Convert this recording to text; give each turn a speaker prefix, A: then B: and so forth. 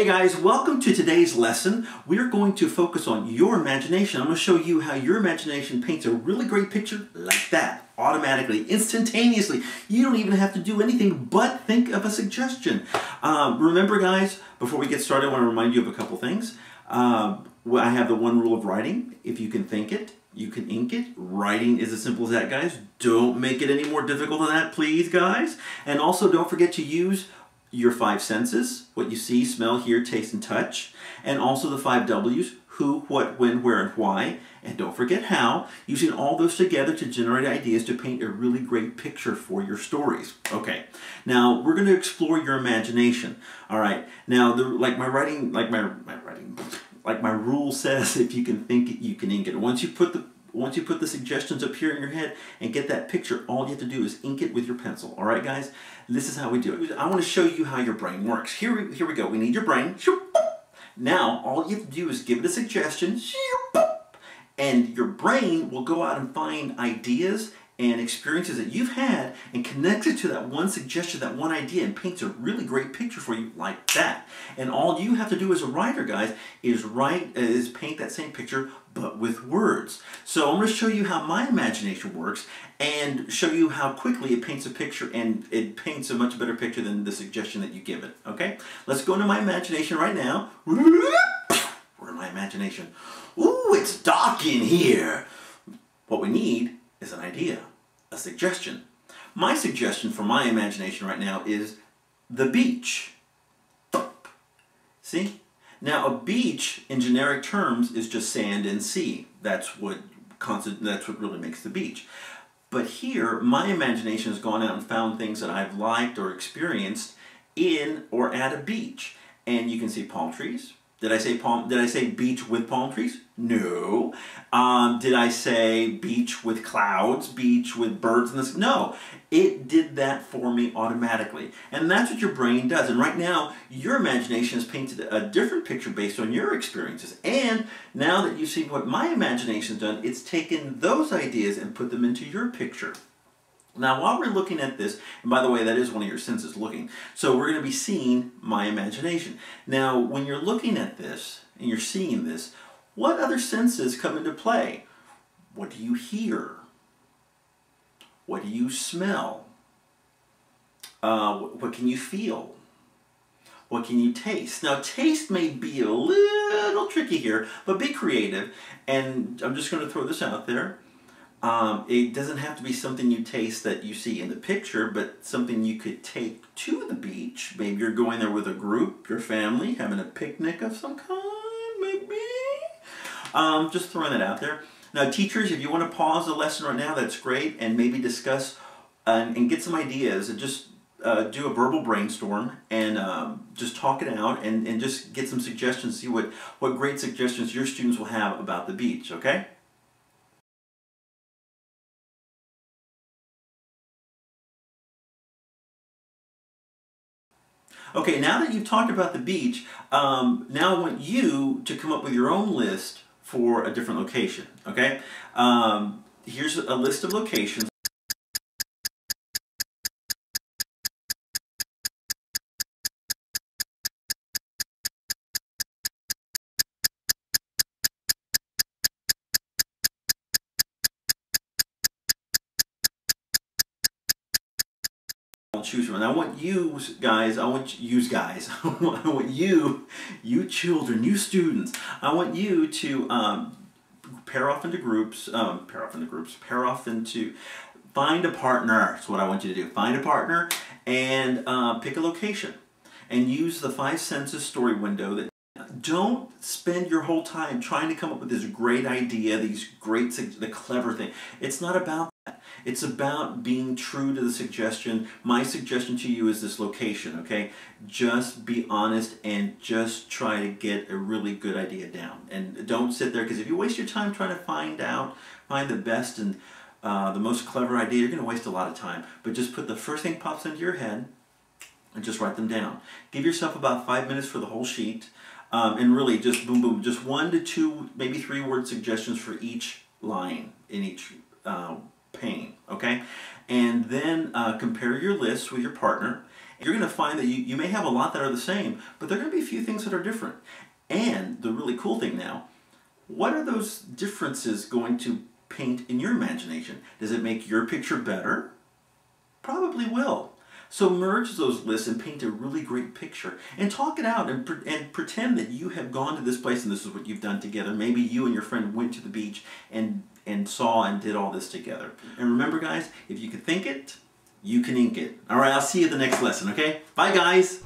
A: Hey guys, welcome to today's lesson. We're going to focus on your imagination. I'm going to show you how your imagination paints a really great picture like that, automatically, instantaneously. You don't even have to do anything but think of a suggestion. Remember guys, before we get started, I want to remind you of a couple things. I have the one rule of writing. If you can think it, you can ink it. Writing is as simple as that, guys. Don't make it any more difficult than that, please, guys. And also don't forget to use your 5 senses, what you see, smell, hear, taste, and touch, and also the 5 W's, who, what, when, where, and why, and don't forget how, using all those together to generate ideas to paint a really great picture for your stories. Okay, now we're going to explore your imagination. All right, now like my rule says, if you can think it, you can ink it. Once you put the suggestions up here in your head and get that picture, all you have to do is ink it with your pencil. All right, guys? This is how we do it. I want to show you how your brain works. Here we go. We need your brain. Now, all you have to do is give it a suggestion, and your brain will go out and find ideas and experiences that you've had and connects it to that one suggestion, that one idea, and paints a really great picture for you like that. And all you have to do as a writer, guys, is paint that same picture, but with words. So I'm going to show you how my imagination works and show you how quickly it paints a picture, and it paints a much better picture than the suggestion that you give it. Okay? Let's go into my imagination right now. We're in my imagination. Ooh, it's dark in here. What we need is an idea, a suggestion. My suggestion for my imagination right now is the beach. See? Now a beach in generic terms is just sand and sea. That's what really makes the beach. But here, my imagination has gone out and found things that I've liked or experienced in or at a beach. And you can see palm trees. Did I say beach with palm trees? No. Did I say beach with clouds, beach with birds in the sky? No. It did that for me automatically. And that's what your brain does. And right now, your imagination has painted a different picture based on your experiences. And now that you've seen what my imagination has done, it's taken those ideas and put them into your picture. Now, while we're looking at this, and by the way, that is one of your senses, looking. So we're going to be seeing my imagination. Now, when you're looking at this and you're seeing this, what other senses come into play? What do you hear? What do you smell? What can you feel? What can you taste? Now, taste may be a little tricky here, but be creative. And I'm just going to throw this out there. It doesn't have to be something you taste that you see in the picture, but something you could take to the beach. Maybe you're going there with a group, your family, having a picnic of some kind, maybe. Just throwing that out there. Now, teachers, if you want to pause the lesson right now, that's great, and maybe discuss and get some ideas, and just do a verbal brainstorm and just talk it out and just get some suggestions, see what great suggestions your students will have about the beach, okay? Okay, now that you've talked about the beach, now I want you to come up with your own list for a different location, okay? Here's a list of locations. Choose from. And I want you guys, I want you children, you students, I want you to pair off into groups, find a partner. That's what I want you to do. Find a partner and pick a location and use the 5 senses story window. Don't spend your whole time trying to come up with this great idea, the clever thing. It's not about that. It's about being true to the suggestion. My suggestion to you is this location, okay? Just be honest and just try to get a really good idea down. And don't sit there, because if you waste your time trying to find the best and the most clever idea, you're going to waste a lot of time. But just put the first thing pops into your head and just write them down. Give yourself about 5 minutes for the whole sheet. And really just boom, boom, just 1 to 2, maybe 3 word suggestions for each line in each pane, okay? And then compare your list with your partner You're going to find that you may have a lot that are the same, but there are going to be a few things that are different. And the really cool thing now, what are those differences going to paint in your imagination? Does it make your picture better? Probably will. So merge those lists and paint a really great picture. And talk it out and pretend that you have gone to this place and this is what you've done together. Maybe you and your friend went to the beach and saw and did all this together. And remember guys, if you can think it, you can ink it. Alright, I'll see you at the next lesson, okay? Bye guys!